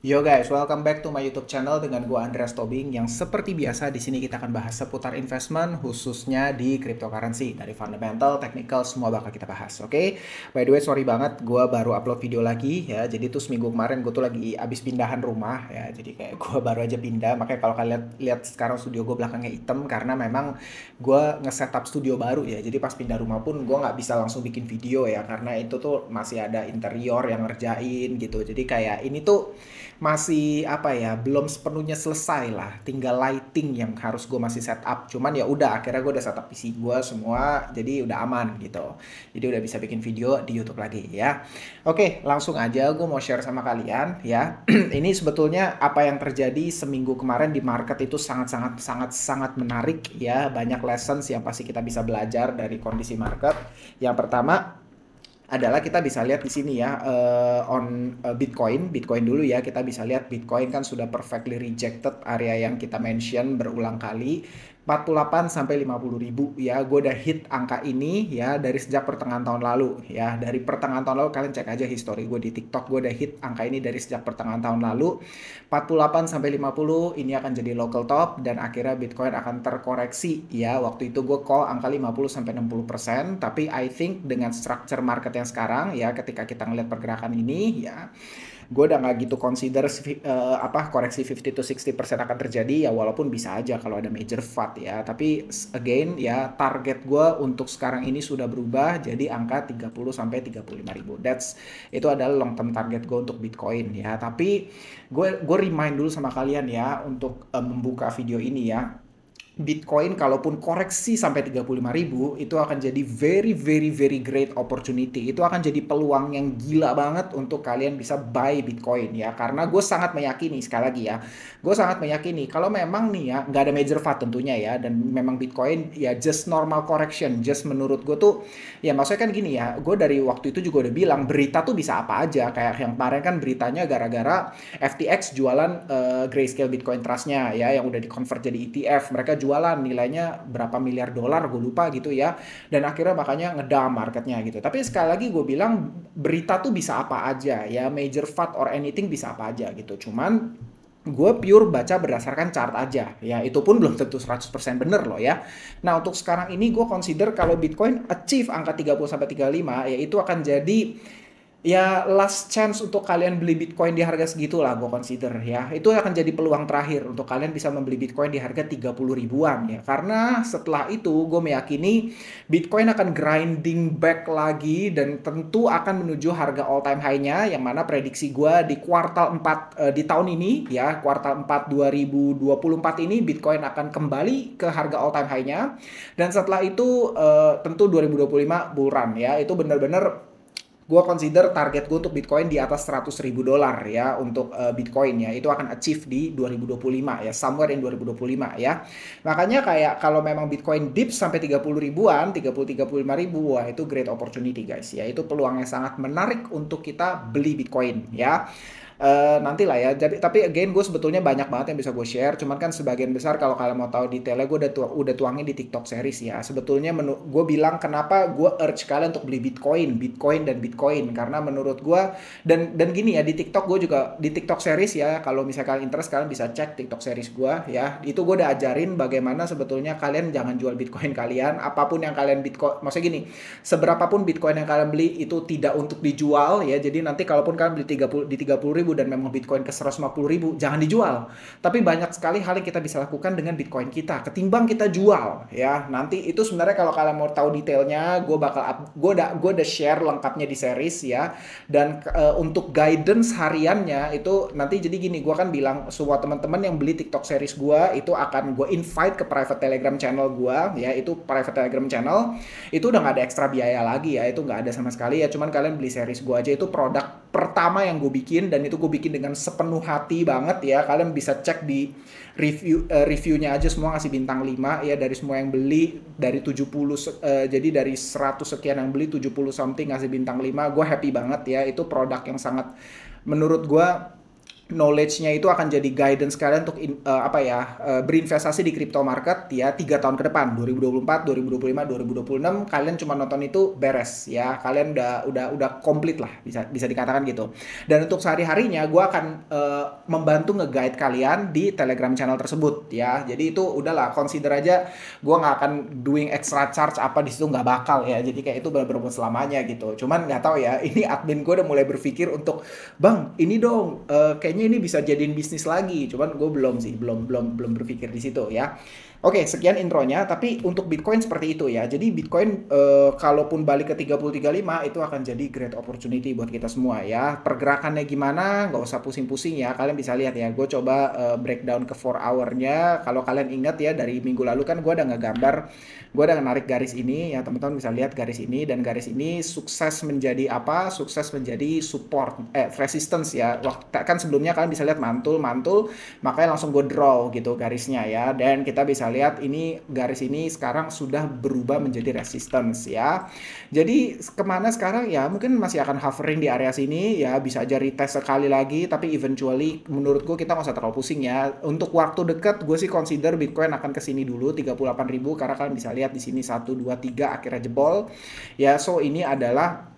Yo guys, welcome back to my YouTube channel dengan gua Andreas Tobing yang seperti biasa di sini kita akan bahas seputar investment khususnya di cryptocurrency dari fundamental, technical semua bakal kita bahas. Oke. By the way, sorry banget gua baru upload video lagi ya. Jadi tuh seminggu kemarin gua tuh lagi abis pindahan rumah ya. Jadi kayak gua baru aja pindah. Makanya kalau kalian lihat sekarang studio gua belakangnya hitam karena memang gua nge-setup studio baru ya. Jadi pas pindah rumah pun gua nggak bisa langsung bikin video ya karena itu tuh masih ada interior yang ngerjain gitu. Jadi kayak ini tuh masih apa ya, belum sepenuhnya selesai lah, tinggal lighting yang harus gue masih setup. Cuman ya udah, akhirnya gue udah setup PC gue semua, jadi udah aman gitu. Jadi udah bisa bikin video di YouTube lagi ya. Oke, langsung aja gue mau share sama kalian ya. Ini sebetulnya apa yang terjadi seminggu kemarin di market itu sangat menarik ya. Banyak lessons yang pasti kita bisa belajar dari kondisi market. Yang pertama adalah kita bisa lihat di sini ya, Bitcoin dulu ya. Kita bisa lihat Bitcoin kan sudah perfectly rejected area yang kita mention berulang kali, 48 sampai 50 ribu ya. Gue udah hit angka ini ya dari sejak pertengahan tahun lalu ya. Dari pertengahan tahun lalu kalian cek aja history gue di TikTok, gue udah hit angka ini dari sejak pertengahan tahun lalu. 48 sampai 50 ini akan jadi local top dan akhirnya Bitcoin akan terkoreksi ya. Waktu itu gue call angka 50 sampai 60%, tapi I think dengan structure market yang sekarang ya, ketika kita ngeliat pergerakan ini ya, gue udah nggak gitu consider koreksi 50 to 60% akan terjadi ya, walaupun bisa aja kalau ada major FUD ya. Tapi again ya, target gue untuk sekarang ini sudah berubah jadi angka 30 sampai 35 ribu. Itu adalah long term target gue untuk Bitcoin ya. Tapi gue remind dulu sama kalian ya untuk membuka video ini ya. Bitcoin kalaupun koreksi sampai 35 ribu itu akan jadi very great opportunity. Itu akan jadi peluang yang gila banget untuk kalian bisa buy Bitcoin ya. Karena gue sangat meyakini, sekali lagi ya, gue sangat meyakini kalau memang nih ya nggak ada major FUD tentunya ya, dan memang Bitcoin ya just normal correction, just menurut gue tuh ya, maksudnya kan gini ya, gue dari waktu itu juga udah bilang berita tuh bisa apa aja. Kayak yang kemarin kan beritanya gara-gara FTX jualan Grayscale Bitcoin Trust-nya ya, yang udah di-convert jadi ETF. Mereka jualan nilainya berapa miliar dolar gue lupa gitu ya, dan akhirnya makanya ngedam marketnya gitu. Tapi sekali lagi gue bilang berita tuh bisa apa aja ya, major FUD or anything bisa apa aja gitu. Cuman gue pure baca berdasarkan chart aja ya, itu pun belum tentu 100% bener loh ya. Nah untuk sekarang ini gue consider kalau Bitcoin achieve angka 30 sampai 35 ya, itu akan jadi ya last chance untuk kalian beli Bitcoin di harga segitu lah, gue consider ya. Itu akan jadi peluang terakhir untuk kalian bisa membeli Bitcoin di harga 30 ribuan ya. Karena setelah itu gue meyakini Bitcoin akan grinding back lagi dan tentu akan menuju harga all time high-nya, yang mana prediksi gue di kuartal 4 di tahun ini ya, kuartal 4 2024 ini Bitcoin akan kembali ke harga all time high-nya. Dan setelah itu tentu 2025 bull run ya. Itu benar-benar gue consider target gue untuk Bitcoin di atas 100 ribu dolar ya untuk Bitcoin ya. Itu akan achieve di 2025 ya, somewhere in 2025 ya. Makanya kayak kalau memang Bitcoin dip sampai 30 ribuan, 30-35 ribu, wah itu great opportunity guys ya. Itu peluang yang sangat menarik untuk kita beli Bitcoin ya. Nanti lah ya. Jadi tapi again gue sebetulnya banyak banget yang bisa gue share. Cuman kan sebagian besar kalau kalian mau tahu detailnya gue udah tuangin di TikTok series ya. Sebetulnya gue bilang kenapa gue urge kalian untuk beli Bitcoin dan Bitcoin, karena menurut gue dan gini ya, di TikTok gue juga di TikTok series ya. Kalau misalnya kalian interest, kalian bisa cek TikTok series gue ya. Itu gue udah ajarin bagaimana sebetulnya kalian jangan jual Bitcoin kalian. Apapun yang kalian Bitcoin, maksudnya gini, seberapapun Bitcoin yang kalian beli itu tidak untuk dijual ya. Jadi nanti kalaupun kalian beli 30 ribu dan memang Bitcoin ke 150 ribu, jangan dijual. Tapi banyak sekali hal yang kita bisa lakukan dengan Bitcoin kita ketimbang kita jual ya. Nanti itu sebenarnya kalau kalian mau tahu detailnya, gue udah share lengkapnya di series ya. Dan untuk guidance hariannya itu nanti jadi gini, gue kan bilang semua teman-teman yang beli TikTok series gue itu akan gue invite ke private Telegram channel gue ya. Itu private Telegram channel itu udah nggak ada ekstra biaya lagi ya, itu nggak ada sama sekali ya. Cuman kalian beli series gue aja, itu produk pertama yang gue bikin dan itu gue bikin dengan sepenuh hati banget ya. Kalian bisa cek di reviewnya aja, semua ngasih bintang 5 ya. Dari semua yang beli, dari 70 jadi dari 100 sekian yang beli, 70 something ngasih bintang 5. Gue happy banget ya. Itu produk yang sangat, menurut gue knowledge-nya itu akan jadi guidance kalian untuk berinvestasi di crypto market ya 3 tahun ke depan, 2024, 2025, 2026. Kalian cuma nonton itu beres ya, kalian udah komplit lah, bisa dikatakan gitu. Dan untuk sehari-harinya gue akan membantu nge-guide kalian di Telegram channel tersebut ya. Jadi itu udahlah, consider aja gue nggak akan doing extra charge apa di situ, nggak bakal ya. Jadi kayak itu benar-benar buat selamanya gitu. Cuman nggak tahu ya, ini admin gue udah mulai berpikir untuk, bang ini dong kayaknya ini bisa jadiin bisnis lagi. Cuman gue belum berpikir di situ ya. Oke, sekian intronya. Tapi untuk Bitcoin seperti itu ya. Jadi Bitcoin kalaupun balik ke 30-35 itu akan jadi great opportunity buat kita semua ya. Pergerakannya gimana? Nggak usah pusing-pusing ya. Kalian bisa lihat ya. Gue coba breakdown ke 4 hour-nya. Kalau kalian ingat ya, dari minggu lalu kan gue udah ngegambar, gue udah narik garis ini ya. Teman-teman bisa lihat garis ini, dan garis ini sukses menjadi apa? Sukses menjadi support, resistance ya. Waktu kan sebelumnya kalian bisa lihat mantul, makanya langsung gue draw gitu garisnya ya. Dan kita bisa lihat ini garis ini sekarang sudah berubah menjadi resistance ya. Jadi kemana sekarang ya, mungkin masih akan hovering di area sini ya, bisa aja retest sekali lagi, tapi eventually menurutku kita nggak usah terlalu pusing ya. Untuk waktu dekat gue sih consider Bitcoin akan kesini dulu 38.000, karena kalian bisa lihat di sini 1, 2, 3 akhirnya jebol ya. So ini adalah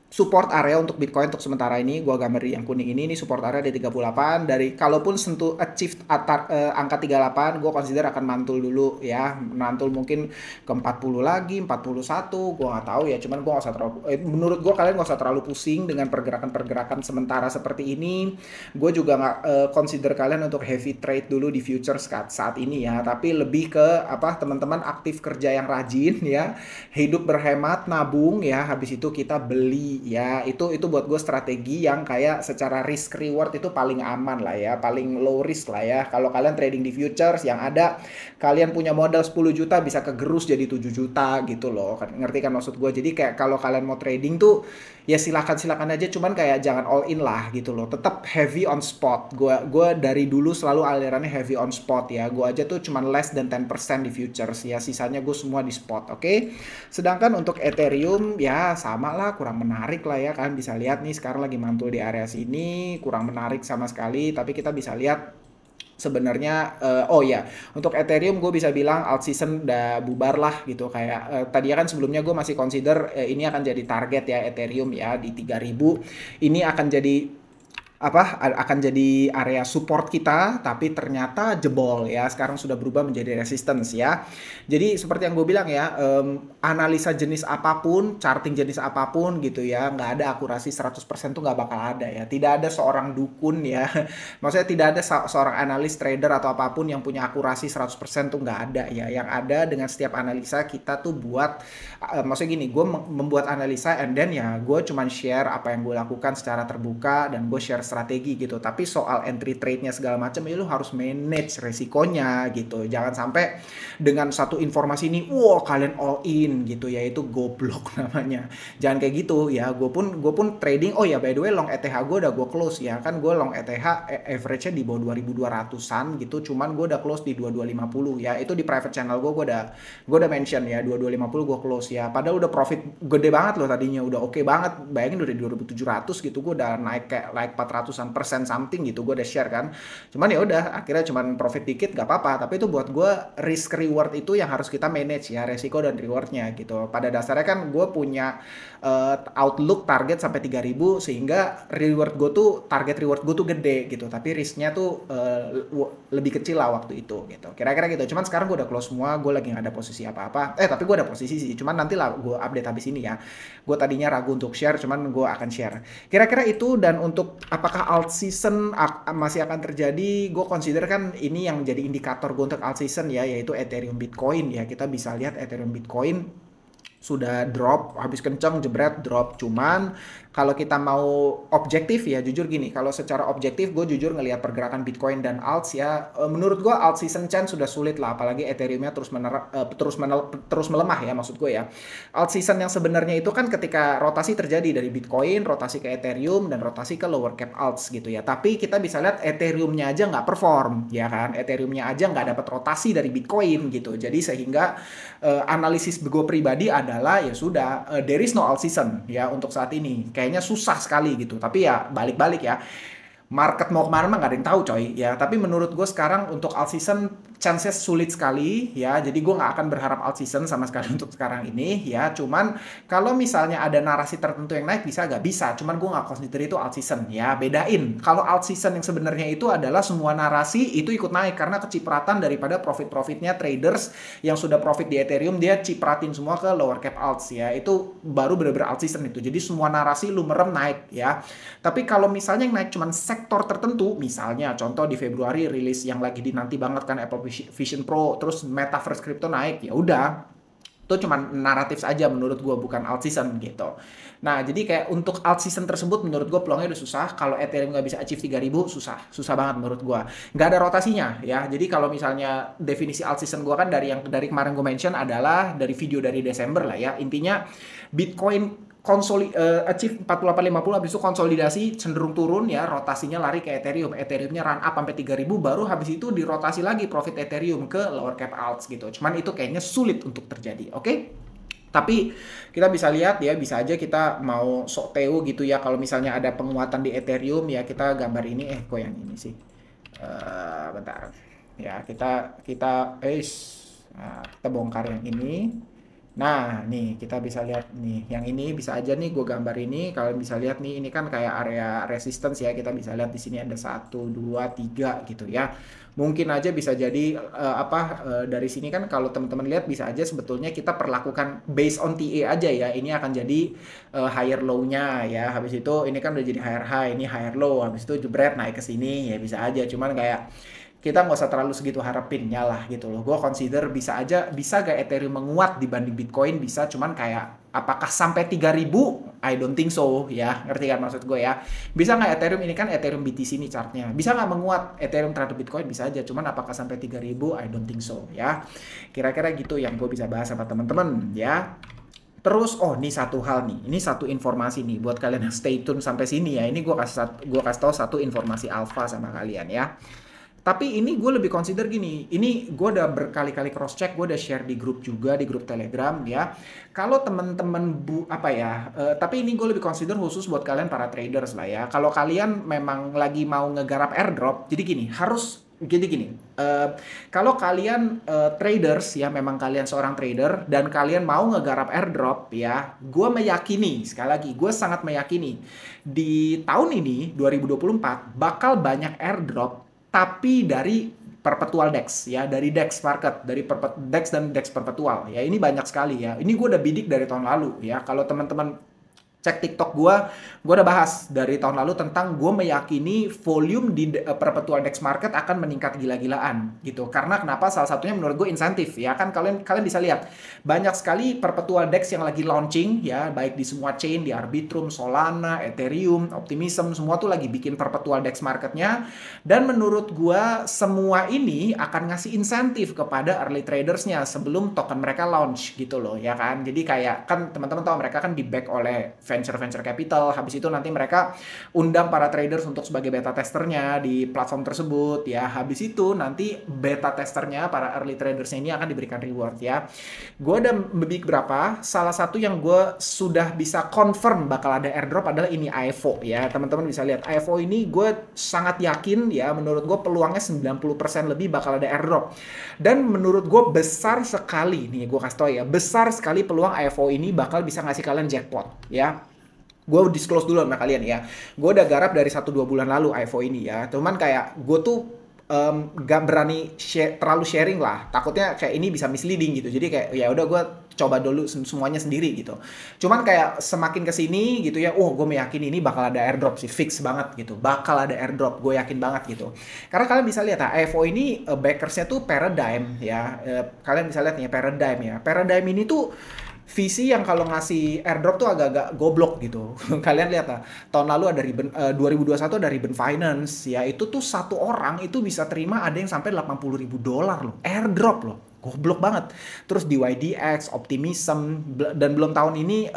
support area untuk Bitcoin untuk sementara ini. Gua gambar yang kuning ini support area di 38. Dari kalaupun sentuh achieve angka 38, gua consider akan mantul dulu ya. Mantul mungkin ke 40 lagi, 41, gua nggak tahu ya. Cuman gua nggak usah terlalu menurut gua kalian nggak usah terlalu pusing dengan pergerakan-pergerakan sementara seperti ini. Gue juga nggak consider kalian untuk heavy trade dulu di futures saat ini ya. Tapi lebih ke apa, teman-teman aktif kerja yang rajin ya. Hidup berhemat, nabung ya. Habis itu kita beli ya. Itu buat gue strategi yang kayak secara risk reward itu paling aman lah ya, paling low risk lah ya. Kalau kalian trading di futures yang ada kalian punya modal 10 juta bisa kegerus jadi 7 juta gitu loh. Ngerti kan maksud gue? Jadi kayak kalau kalian mau trading tuh ya silakan aja, cuman kayak jangan all in lah gitu loh. Tetap heavy on spot. Gue dari dulu selalu alirannya heavy on spot ya. Gue aja tuh cuman less than 10% di futures ya. Sisanya gue semua di spot, oke? Sedangkan untuk Ethereum ya sama lah, kurang menarik lah ya. Kan bisa lihat nih sekarang lagi mantul di area sini, kurang menarik sama sekali. Tapi kita bisa lihat sebenarnya oh ya, untuk Ethereum gue bisa bilang alt season udah bubar lah gitu. Kayak tadinya kan sebelumnya gue masih consider ini akan jadi target ya Ethereum ya di 3000. Ini akan jadi akan jadi area support kita, tapi ternyata jebol ya. Sekarang sudah berubah menjadi resistance ya. Jadi seperti yang gue bilang ya, analisa jenis apapun, charting jenis apapun gitu ya, nggak ada akurasi 100% tuh nggak bakal ada ya. Tidak ada seorang dukun ya, maksudnya tidak ada seorang analis, trader atau apapun yang punya akurasi 100% tuh nggak ada ya. Yang ada dengan setiap analisa kita tuh buat, maksudnya gini, gue membuat analisa and then ya gue cuman share apa yang gue lakukan secara terbuka, dan gue share strategi gitu. Tapi soal entry trade-nya segala macam ya lu harus manage resikonya gitu. Jangan sampai dengan satu informasi ini kalian all in gitu ya, itu goblok namanya. Jangan kayak gitu ya. Gue pun trading, oh ya by the way long ETH gue udah gue close ya. Kan gue long ETH average-nya di bawah 2200-an gitu. Cuman gue udah close di 2250 ya. Itu di private channel gue udah mention ya 2250 gue close ya. Padahal udah profit gede banget loh tadinya, udah oke banget. Bayangin udah di 2700 gitu, gue udah naik kayak like 400% something gitu, gue udah share kan. Cuman ya udah akhirnya cuman profit dikit gak apa-apa, tapi itu buat gue risk reward itu yang harus kita manage ya, resiko dan rewardnya gitu. Pada dasarnya kan gue punya outlook target sampai 3000, sehingga target reward gue tuh gede gitu, tapi risknya tuh lebih kecil lah waktu itu gitu, kira-kira gitu. Cuman sekarang gue udah close semua, gue lagi gak ada posisi apa-apa, tapi gue ada posisi sih, cuman nanti lah gue update habis ini ya. Gue tadinya ragu untuk share, cuman gue akan share kira-kira itu. Dan untuk apakah alt season masih akan terjadi, gue consider kan ini yang jadi indikator gue untuk alt season ya, yaitu Ethereum Bitcoin ya. Kita bisa lihat Ethereum Bitcoin sudah drop, habis kenceng jebret drop. Cuman kalau kita mau objektif ya, jujur gini, kalau secara objektif gue jujur ngelihat pergerakan Bitcoin dan alts ya, menurut gue alt season chance sudah sulit lah, apalagi Ethereum-nya terus melemah ya, maksud gue ya. Alt season yang sebenarnya itu kan ketika rotasi terjadi dari Bitcoin, rotasi ke Ethereum, dan rotasi ke lower cap alts gitu ya. Tapi kita bisa lihat Ethereum-nya aja nggak perform ya kan, Ethereum-nya aja nggak dapat rotasi dari Bitcoin gitu. Jadi sehingga analisis gue pribadi adalah ya sudah, there is no alt season ya untuk saat ini. Kayaknya susah sekali gitu. Tapi ya balik-balik ya, market mau kemana mah nggak ada yang tahu coy ya. Tapi menurut gue sekarang untuk alt season chances sulit sekali ya. Jadi gue nggak akan berharap alt season sama sekali untuk sekarang ini ya. Cuman kalau misalnya ada narasi tertentu yang naik bisa gak bisa. Cuman gue nggak consider itu alt season ya. Bedain. Kalau alt season yang sebenarnya itu adalah semua narasi itu ikut naik karena kecipratan daripada profit-profitnya traders yang sudah profit di Ethereum, dia cipratin semua ke lower cap alts ya. Itu baru bener-bener alt season itu. Jadi semua narasi lu merem naik ya. Tapi kalau misalnya yang naik cuman sektor tertentu, misalnya contoh di Februari rilis yang lagi dinanti banget kan Apple Vision Pro, terus Metaverse Crypto naik, ya udah. Itu cuman naratif saja menurut gue, bukan alt season gitu. Nah, jadi kayak untuk alt season tersebut menurut gue peluangnya udah susah. Kalau Ethereum nggak bisa achieve 3.000, susah banget menurut gue. Nggak ada rotasinya ya. Jadi kalau misalnya definisi alt season gue kan dari kemarin gue mention adalah dari video dari Desember lah ya. Intinya Bitcoin achieve 4850, habis itu konsolidasi cenderung turun ya, rotasinya lari ke Ethereum. Ethereumnya run up sampai 3.000, baru habis itu dirotasi lagi profit Ethereum ke lower cap alts gitu. Cuman itu kayaknya sulit untuk terjadi, oke? Tapi kita bisa lihat ya, bisa aja kita mau sok teo gitu ya, kalau misalnya ada penguatan di Ethereum ya. Kita gambar ini, kok yang ini sih? Bentar. Ya, kita bongkar yang ini. Nah, nih kita bisa lihat nih, yang ini bisa aja nih gue gambar ini. Kalian bisa lihat nih, ini kan kayak area resistance ya. Kita bisa lihat di sini ada 1, 2, 3 gitu ya. Mungkin aja bisa jadi dari sini kan kalau teman-teman lihat bisa aja sebetulnya kita perlakukan based on TA aja ya. Ini akan jadi higher low-nya ya. Habis itu ini kan udah jadi higher high, ini higher low. Habis itu jebret naik ke sini ya, bisa aja. Cuman kayak kita nggak usah terlalu segitu harapinnya lah gitu loh. Gue consider bisa gak Ethereum menguat dibanding Bitcoin? Bisa, cuman kayak apakah sampai 3.000? I don't think so ya, ngerti kan maksud gue ya. Bisa nggak Ethereum, ini kan Ethereum BTC nih chartnya, bisa nggak menguat Ethereum terhadap Bitcoin? Bisa aja, cuman apakah sampai 3.000? I don't think so ya. Kira-kira gitu yang gue bisa bahas sama teman-teman ya. Terus, ini satu hal nih, ini satu informasi nih buat kalian yang stay tune sampai sini ya. Ini gue kasih tahu satu informasi alpha sama kalian ya. Tapi ini gue lebih consider gini, ini gue udah berkali-kali cross check, gue udah share di grup juga, di grup Telegram ya. Kalau temen-temen tapi ini gue lebih consider khusus buat kalian para traders lah ya. Kalau kalian memang lagi mau ngegarap airdrop, jadi gini, kalau kalian traders ya, memang kalian seorang trader dan kalian mau ngegarap airdrop ya, gue meyakini, sekali lagi, gue sangat meyakini di tahun ini 2024 bakal banyak airdrop, tapi dari perpetual DEX ya, dari DEX market, dari DEX dan DEX perpetual ya. Ini banyak sekali ya. Ini gue udah bidik dari tahun lalu ya. Kalau teman-teman cek TikTok gue udah bahas dari tahun lalu tentang gue meyakini volume di perpetual DEX market akan meningkat gila-gilaan gitu. Karena kenapa? Salah satunya menurut gue insentif ya. Kan kalian bisa lihat banyak sekali perpetual DEX yang lagi launching ya, baik di semua chain, di Arbitrum, Solana, Ethereum, Optimism, semua tuh lagi bikin perpetual DEX marketnya. Dan menurut gue semua ini akan ngasih insentif kepada early tradersnya sebelum token mereka launch gitu loh ya kan. Jadi kayak kan teman-teman tahu mereka kan di back oleh venture capital. Habis itu nanti mereka undang para traders untuk sebagai beta testernya di platform tersebut ya. Habis itu nanti beta testernya, para early tradersnya ini akan diberikan reward ya. Gue udah membik berapa, salah satu yang gue sudah bisa confirm bakal ada airdrop adalah ini AEVO ya. Teman-teman bisa lihat AEVO ini gue sangat yakin ya, menurut gue peluangnya 90% lebih bakal ada airdrop. Dan menurut gue besar sekali, nih gue kasih tau ya, besar sekali peluang AEVO ini bakal bisa ngasih kalian jackpot ya. Gue disclose dulu sama kalian ya, gue udah garap dari 1-2 bulan lalu AEVO ini ya. Cuman kayak gue tuh gak berani terlalu sharing lah, takutnya kayak ini bisa misleading gitu. Jadi kayak ya udah gue coba dulu semuanya sendiri gitu. Cuman kayak semakin kesini gitu ya, gue meyakini ini bakal ada airdrop sih, fix banget gitu, bakal ada airdrop, gue yakin banget gitu. Karena kalian bisa lihat AEVO ini backersnya tuh Paradigm ya. Kalian bisa lihat nih Paradigm ya. Paradigm ini tuh VC yang kalau ngasih airdrop tuh agak-agak goblok gitu. Kalian lihat lah, tahun lalu ada 2021 dari Ribbon Finance ya, itu tuh satu orang itu bisa terima ada yang sampai $80.000 loh, airdrop loh. Goblok banget. Terus di YDX, Optimism, dan belum tahun ini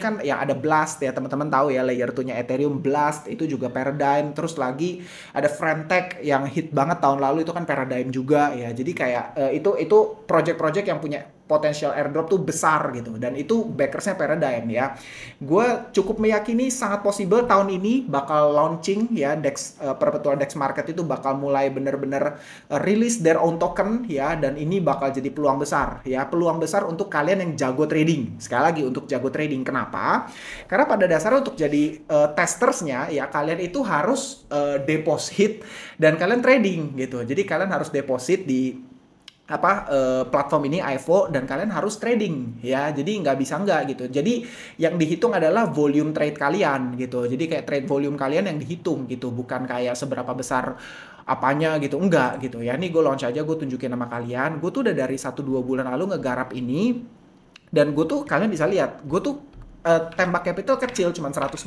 kan yang ada Blast ya, teman-teman tahu ya, layer 2-nya Ethereum Blast itu juga Paradigm. Terus lagi ada Frentech yang hit banget tahun lalu, itu kan Paradigm juga ya. Jadi kayak itu project-project yang punya potensial airdrop tuh besar gitu, dan itu backersnya Paradigm ya. Gue cukup meyakini sangat possible tahun ini bakal launching ya DEX, perpetual DEX market itu bakal mulai bener-bener release their own token ya, dan ini bakal jadi peluang besar ya, peluang besar untuk kalian yang jago trading. Sekali lagi, untuk jago trading. Kenapa? Karena pada dasarnya untuk jadi testersnya ya, kalian itu harus deposit dan kalian trading gitu. Jadi kalian harus deposit di platform ini IVO, dan kalian harus trading ya, jadi nggak bisa nggak gitu. Jadi yang dihitung adalah volume trade kalian gitu, jadi kayak trade volume kalian yang dihitung gitu, bukan kayak seberapa besar apanya gitu, enggak gitu ya. Nih gue launch aja, gue tunjukin sama kalian, gue tuh udah dari 1-2 bulan lalu ngegarap ini, dan gue tuh, kalian bisa lihat, gue tuh tembak capital kecil cuma $100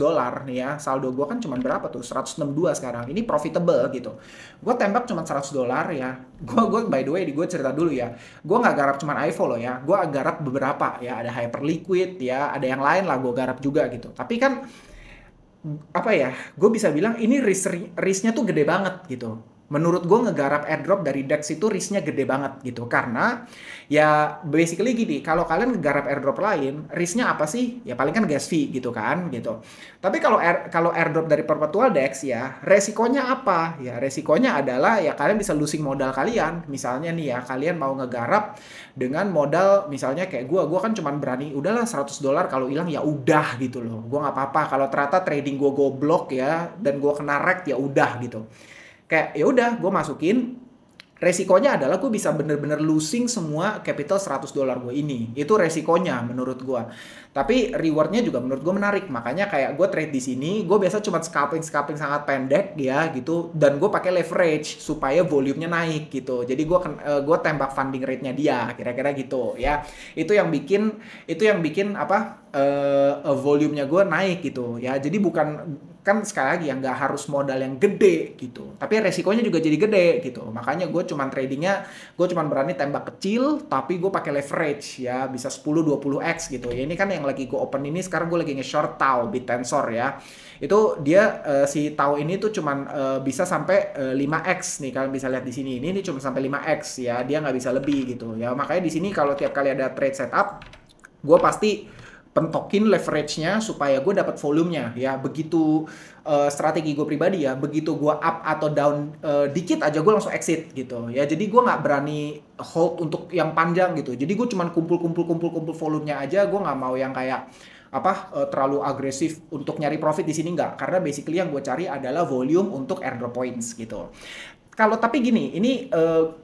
nih ya. Saldo gue kan cuma berapa tuh? 162 sekarang. Ini profitable gitu. Gue tembak cuma $100 ya. Gue by the way, gue cerita dulu ya. Gue nggak garap cuma IVO loh ya. Gue garap beberapa ya. Ada Hyperliquid ya. Ada yang lain lah gue garap juga gitu. Tapi kan apa ya? Gue bisa bilang ini risknya tuh gede banget gitu. Menurut gue ngegarap airdrop dari DEX itu risknya gede banget gitu. Karena ya basically gini, kalau kalian ngegarap airdrop lain, risknya apa sih? Ya paling kan gas fee gitu kan gitu. Tapi kalau airdrop dari perpetual DEX ya, resikonya apa? Ya resikonya adalah ya kalian bisa losing modal kalian. Misalnya nih ya, kalian mau ngegarap dengan modal misalnya kayak gue kan cuman berani udahlah $100, kalau hilang ya udah gitu loh. Gue nggak apa-apa kalau ternyata trading gue goblok ya, dan gue kena wreck ya udah gitu. Kayak ya udah gue masukin, resikonya adalah gue bisa bener-bener losing semua capital $100 gue ini. Itu resikonya menurut gue. Tapi rewardnya juga menurut gue menarik. Makanya kayak gue trade di sini, gue biasa cuma scalping sangat pendek ya gitu, dan gue pakai leverage supaya volumenya naik gitu. Jadi gue tembak funding rate-nya dia, kira-kira gitu ya. Itu yang bikin volumenya gue naik gitu ya. Jadi bukan, kan sekali lagi ya, nggak harus modal yang gede gitu, tapi resikonya juga jadi gede gitu. Makanya gue cuman tradingnya, gue cuman berani tembak kecil, tapi gue pakai leverage ya, bisa 10-20x gitu ya. Ini kan yang lagi gue open ini sekarang, gue lagi nge-short TAO Bitensor ya. Itu dia si TAO ini tuh cuman bisa sampai 5x nih, kalian bisa lihat di sini. Ini cuma sampai 5x ya, dia nggak bisa lebih gitu ya. Makanya di sini kalau tiap kali ada trade setup, gue pasti pentokin leverage-nya supaya gue dapat volumenya ya. Begitu strategi gue pribadi ya, begitu gue up atau down dikit aja gue langsung exit gitu ya. Jadi gue nggak berani hold untuk yang panjang gitu. Jadi gue cuman kumpul volumenya aja. Gue nggak mau yang kayak terlalu agresif untuk nyari profit di sini, nggak. Karena basically yang gue cari adalah volume untuk airdrop points gitu. Tapi gini, ini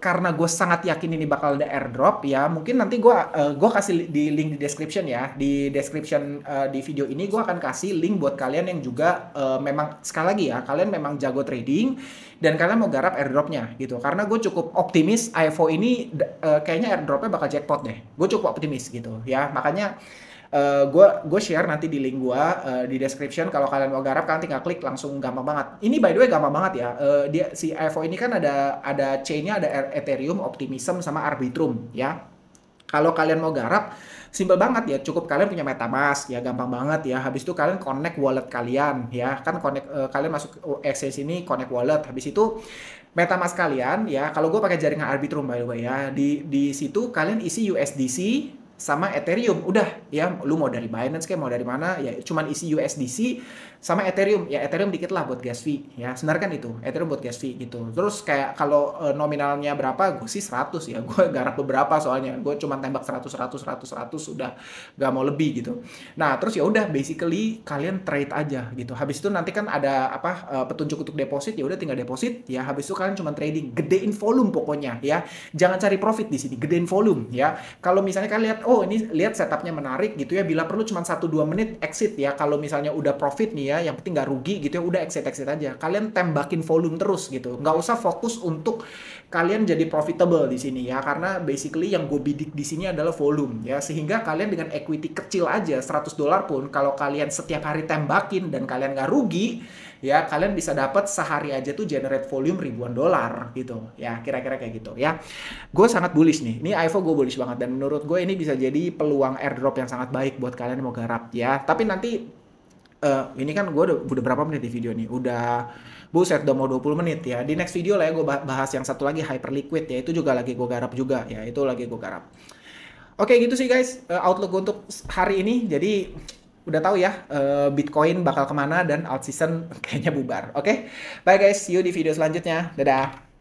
karena gue sangat yakin ini bakal ada airdrop ya, mungkin nanti gue kasih di link di description ya. Di description di video ini gue akan kasih link buat kalian yang juga memang, sekali lagi ya, kalian memang jago trading dan kalian mau garap airdropnya gitu. Karena gue cukup optimis IVO ini kayaknya airdropnya bakal jackpot deh. Gue cukup optimis gitu ya, makanya gue share nanti di link gue di description. Kalau kalian mau garap, kalian tinggal klik langsung, gampang banget. Ini by the way gampang banget ya. Si IVO ini kan ada chainnya, ada Ethereum, Optimism sama Arbitrum ya. Kalau kalian mau garap, simple banget ya. Cukup kalian punya MetaMask ya, gampang banget ya. Habis itu kalian connect wallet kalian ya. Kan kalian masuk exchange ini, connect wallet. Habis itu MetaMask kalian ya. Kalau gue pakai jaringan Arbitrum by the way ya. Di situ kalian isi USDC sama Ethereum, udah ya. Lu mau dari Binance kayak mau dari mana ya, cuman isi USDC sama Ethereum ya. Ethereum dikit lah buat gas fee ya, sebenarnya kan itu Ethereum buat gas fee gitu. Terus kayak kalau nominalnya berapa, gue sih 100 ya. Gue garap beberapa soalnya, gue cuman tembak 100 udah gak mau lebih gitu. Nah terus ya udah, basically kalian trade aja gitu. Habis itu nanti kan ada petunjuk untuk deposit, ya udah tinggal deposit ya. Habis itu kalian cuman trading, gedein volume pokoknya ya. Jangan cari profit di sini, gedein volume ya. Kalau misalnya kalian lihat, oh ini lihat setupnya menarik gitu ya, bila perlu cuma 1-2 menit exit ya. Kalau misalnya udah profit nih ya, yang penting nggak rugi gitu ya, udah exit aja. Kalian tembakin volume terus gitu, nggak usah fokus untuk kalian jadi profitable di sini ya, karena basically yang gue bidik di sini adalah volume ya. Sehingga kalian dengan equity kecil aja $100 pun, kalau kalian setiap hari tembakin dan kalian nggak rugi ya, kalian bisa dapat sehari aja tuh generate volume ribuan dolar gitu ya, kira-kira kayak gitu ya. Gue sangat bullish nih, ini IVO gue bullish banget, dan menurut gue ini bisa jadi peluang airdrop yang sangat baik buat kalian yang mau garap ya. Tapi nanti ini kan gue udah berapa menit di video nih, udah mau 20 menit ya. Di next video lah ya gue bahas yang satu lagi, Hyperliquid ya, itu juga lagi gue garap juga ya, itu lagi gue garap. Oke gitu sih guys, outlook untuk hari ini. Jadi udah tahu ya, Bitcoin bakal kemana dan alt season kayaknya bubar. Oke, bye guys, see you di video selanjutnya. Dadah.